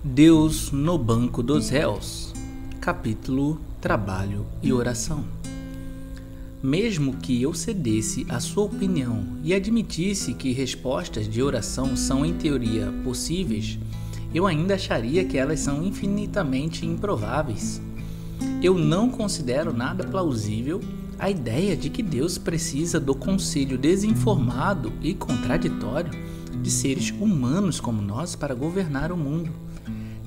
Deus no banco dos réus. Capítulo Trabalho e Oração. Mesmo que eu cedesse à sua opinião e admitisse que respostas de oração são em teoria possíveis, eu ainda acharia que elas são infinitamente improváveis. Eu não considero nada plausível a ideia de que Deus precisa do conselho desinformado e contraditório de seres humanos como nós para governar o mundo.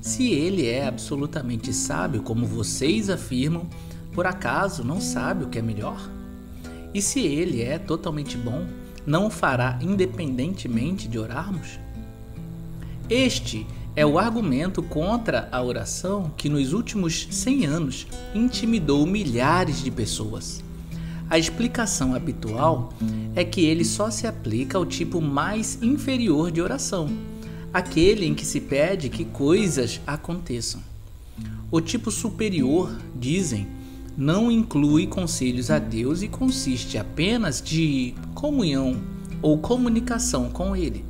Se ele é absolutamente sábio, como vocês afirmam, por acaso não sabe o que é melhor? E se ele é totalmente bom, não o fará independentemente de orarmos? Este é o argumento contra a oração que nos últimos 100 anos intimidou milhares de pessoas. A explicação habitual é que ele só se aplica ao tipo mais inferior de oração, aquele em que se pede que coisas aconteçam. O tipo superior, dizem, não inclui conselhos a Deus e consiste apenas de comunhão ou comunicação com Ele.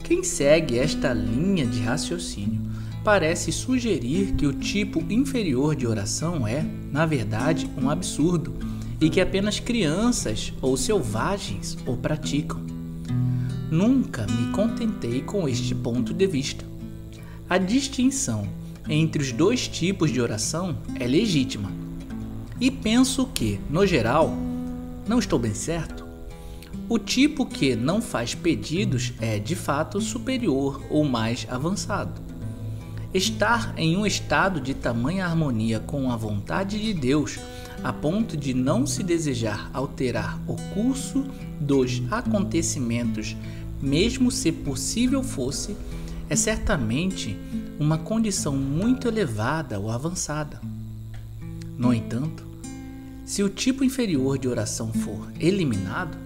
Quem segue esta linha de raciocínio parece sugerir que o tipo inferior de oração é, na verdade, um absurdo e que apenas crianças ou selvagens o praticam. Nunca me contentei com este ponto de vista. A distinção entre os dois tipos de oração é legítima. E penso que, no geral, não estou bem certo? O tipo que não faz pedidos é, de fato, superior ou mais avançado. Estar em um estado de tamanha harmonia com a vontade de Deus, a ponto de não se desejar alterar o curso dos acontecimentos, mesmo se possível fosse, é certamente uma condição muito elevada ou avançada. No entanto, se o tipo inferior de oração for eliminado,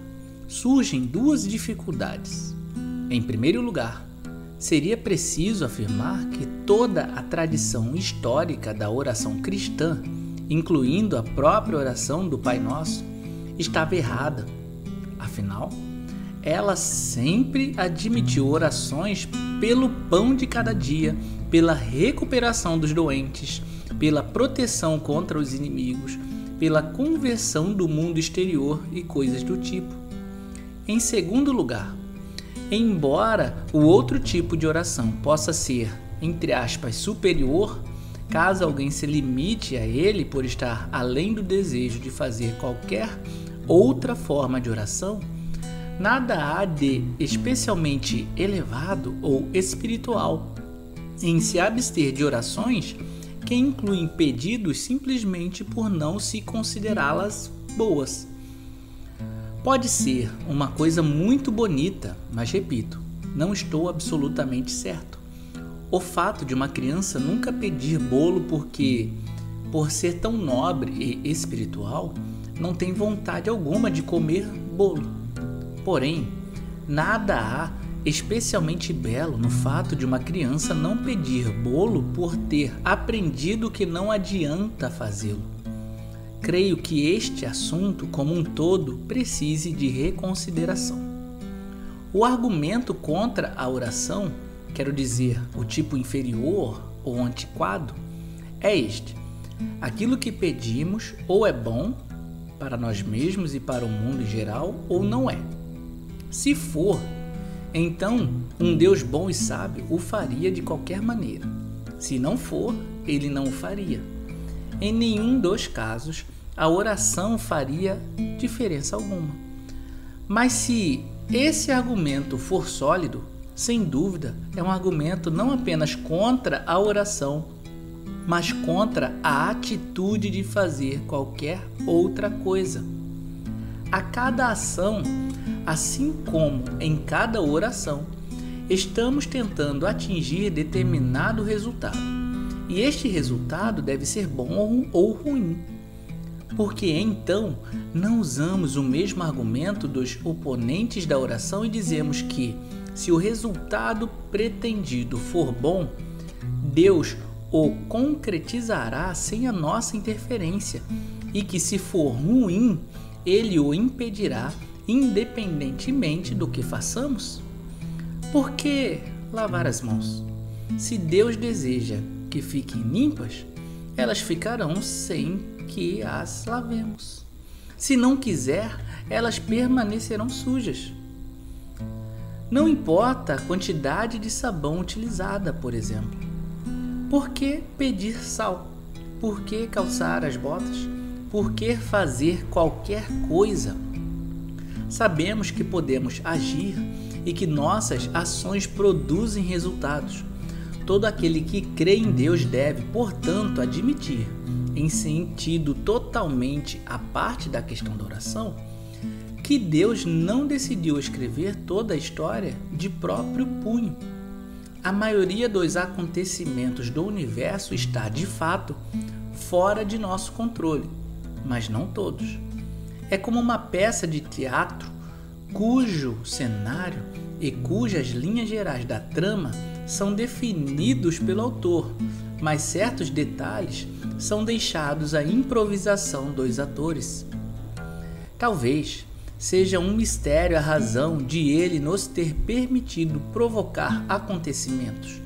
surgem duas dificuldades. Em primeiro lugar, seria preciso afirmar que toda a tradição histórica da oração cristã, incluindo a própria oração do Pai Nosso, estava errada. Afinal, ela sempre admitiu orações pelo pão de cada dia, pela recuperação dos doentes, pela proteção contra os inimigos, pela conversão do mundo exterior e coisas do tipo. Em segundo lugar, embora o outro tipo de oração possa ser, entre aspas, superior, caso alguém se limite a ele por estar além do desejo de fazer qualquer outra forma de oração, nada há de especialmente elevado ou espiritual em se abster de orações que incluem pedidos simplesmente por não se considerá-las boas. Pode ser uma coisa muito bonita, mas repito, não estou absolutamente certo. O fato de uma criança nunca pedir bolo porque, por ser tão nobre e espiritual, não tem vontade alguma de comer bolo. Porém, nada há especialmente belo no fato de uma criança não pedir bolo por ter aprendido que não adianta fazê-lo. Creio que este assunto, como um todo, precise de reconsideração. O argumento contra a oração, quero dizer, o tipo inferior ou antiquado, é este: aquilo que pedimos ou é bom para nós mesmos e para o mundo em geral, ou não é. Se for, então um Deus bom e sábio o faria de qualquer maneira. Se não for, ele não o faria. Em nenhum dos casos, a oração faria diferença alguma. Mas se esse argumento for sólido, sem dúvida, é um argumento não apenas contra a oração, mas contra a atitude de fazer qualquer outra coisa. A cada ação, assim como em cada oração, estamos tentando atingir determinado resultado. E este resultado deve ser bom ou ruim. Porque então não usamos o mesmo argumento dos oponentes da oração e dizemos que, se o resultado pretendido for bom, Deus o concretizará sem a nossa interferência, e que, se for ruim, Ele o impedirá independentemente do que façamos. Por que lavar as mãos? se Deus deseja que fiquem limpas, elas ficarão sem que as lavemos. Se não quiser, elas permanecerão sujas. Não importa a quantidade de sabão utilizada, por exemplo. Por que pedir sal? Por que calçar as botas? Por que fazer qualquer coisa? Sabemos que podemos agir e que nossas ações produzem resultados. Todo aquele que crê em Deus deve, portanto, admitir, em sentido totalmente à parte da questão da oração, que Deus não decidiu escrever toda a história de próprio punho. A maioria dos acontecimentos do universo está, de fato, fora de nosso controle, mas não todos. É como uma peça de teatro cujo cenário e cujas linhas gerais da trama são definidos pelo autor, mas certos detalhes são deixados à improvisação dos atores. Talvez seja um mistério a razão de ele nos ter permitido provocar acontecimentos,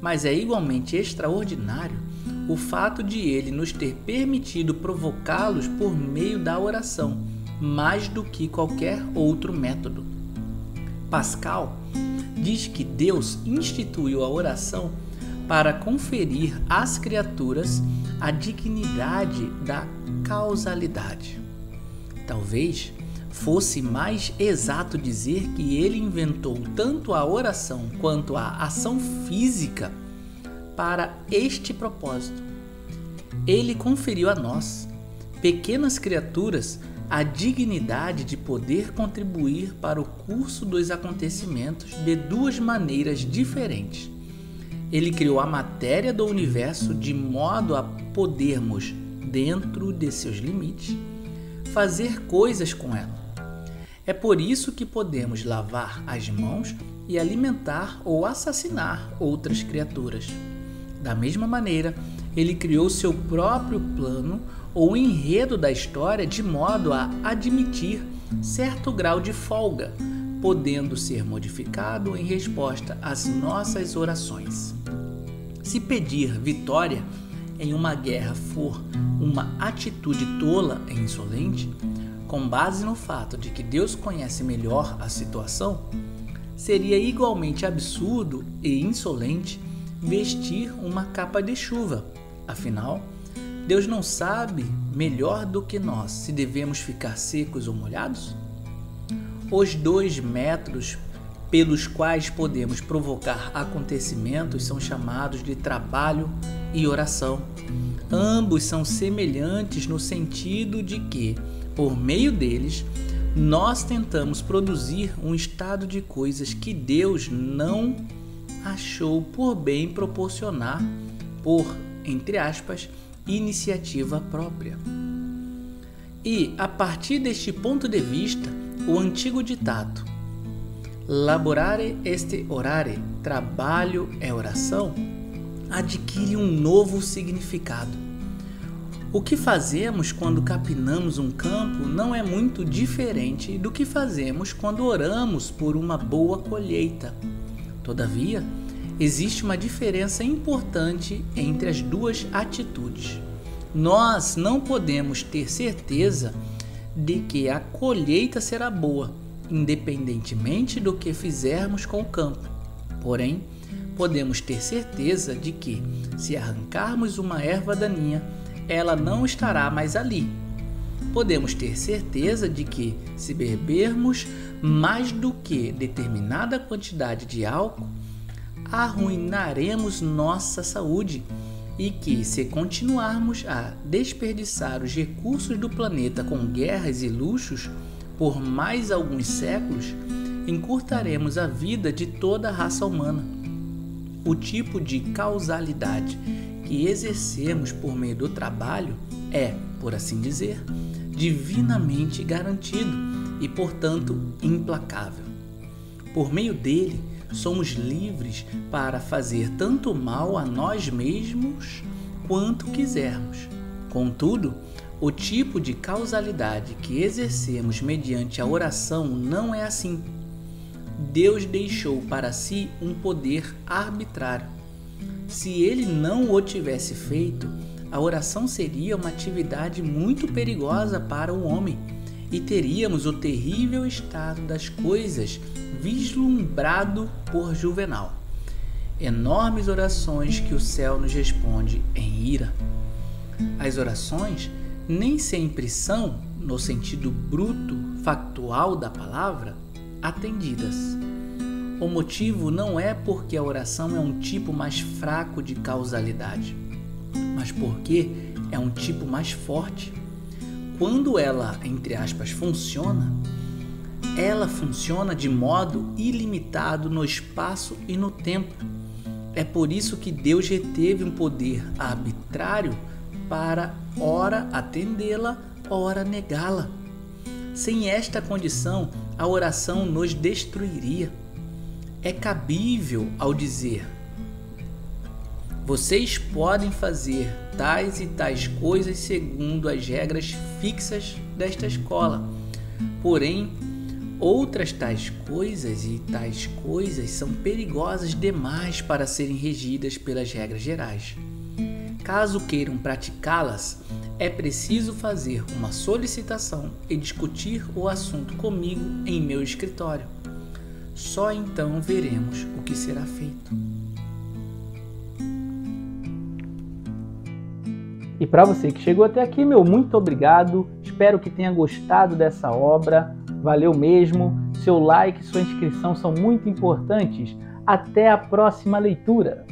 mas é igualmente extraordinário o fato de ele nos ter permitido provocá-los por meio da oração, mais do que qualquer outro método. Pascal diz que Deus instituiu a oração para conferir às criaturas a dignidade da causalidade. Talvez fosse mais exato dizer que ele inventou tanto a oração quanto a ação física para este propósito. Ele conferiu a nós, pequenas criaturas, a dignidade de poder contribuir para o curso dos acontecimentos de duas maneiras diferentes. Ele criou a matéria do universo de modo a podermos, dentro de seus limites, fazer coisas com ela. É por isso que podemos lavar as mãos e alimentar ou assassinar outras criaturas. Da mesma maneira, ele criou seu próprio plano ou enredo da história de modo a admitir certo grau de folga, podendo ser modificado em resposta às nossas orações. Se pedir vitória em uma guerra for uma atitude tola e insolente, com base no fato de que Deus conhece melhor a situação, seria igualmente absurdo e insolente vestir uma capa de chuva. Afinal, Deus não sabe melhor do que nós se devemos ficar secos ou molhados? Os dois métodos pelos quais podemos provocar acontecimentos são chamados de trabalho e oração. Ambos são semelhantes no sentido de que, por meio deles, nós tentamos produzir um estado de coisas que Deus não achou por bem proporcionar por, entre aspas, iniciativa própria. E, a partir deste ponto de vista, o antigo ditado "laborare est orare", trabalho é oração, adquire um novo significado. O que fazemos quando capinamos um campo não é muito diferente do que fazemos quando oramos por uma boa colheita. Todavia, existe uma diferença importante entre as duas atitudes. Nós não podemos ter certeza de que a colheita será boa, independentemente do que fizermos com o campo. Porém, podemos ter certeza de que, se arrancarmos uma erva daninha, ela não estará mais ali. Podemos ter certeza de que, se bebermos mais do que determinada quantidade de álcool, arruinaremos nossa saúde e que, se continuarmos a desperdiçar os recursos do planeta com guerras e luxos por mais alguns séculos, encurtaremos a vida de toda a raça humana. O tipo de causalidade que exercemos por meio do trabalho é, por assim dizer, divinamente garantido e, portanto, implacável. Por meio dele, somos livres para fazer tanto mal a nós mesmos quanto quisermos. Contudo, o tipo de causalidade que exercemos mediante a oração não é assim. Deus deixou para si um poder arbitrário. Se ele não o tivesse feito, a oração seria uma atividade muito perigosa para o homem e teríamos o terrível estado das coisas vislumbrado por Juvenal. Enormes orações que o céu nos responde em ira. As orações nem sempre são, no sentido bruto, factual da palavra, atendidas. O motivo não é porque a oração é um tipo mais fraco de causalidade, mas porque é um tipo mais forte. Quando ela, entre aspas, funciona, ela funciona de modo ilimitado no espaço e no tempo. É por isso que Deus reteve um poder arbitrário para ora atendê-la, ora negá-la. Sem esta condição, a oração nos destruiria. É cabível ao dizer: vocês podem fazer tais e tais coisas segundo as regras fixas desta escola. Porém, outras tais coisas e tais coisas são perigosas demais para serem regidas pelas regras gerais. Caso queiram praticá-las, é preciso fazer uma solicitação e discutir o assunto comigo em meu escritório. Só então veremos o que será feito. E para você que chegou até aqui, meu muito obrigado. Espero que tenha gostado dessa obra. Valeu mesmo. Seu like e sua inscrição são muito importantes. Até a próxima leitura.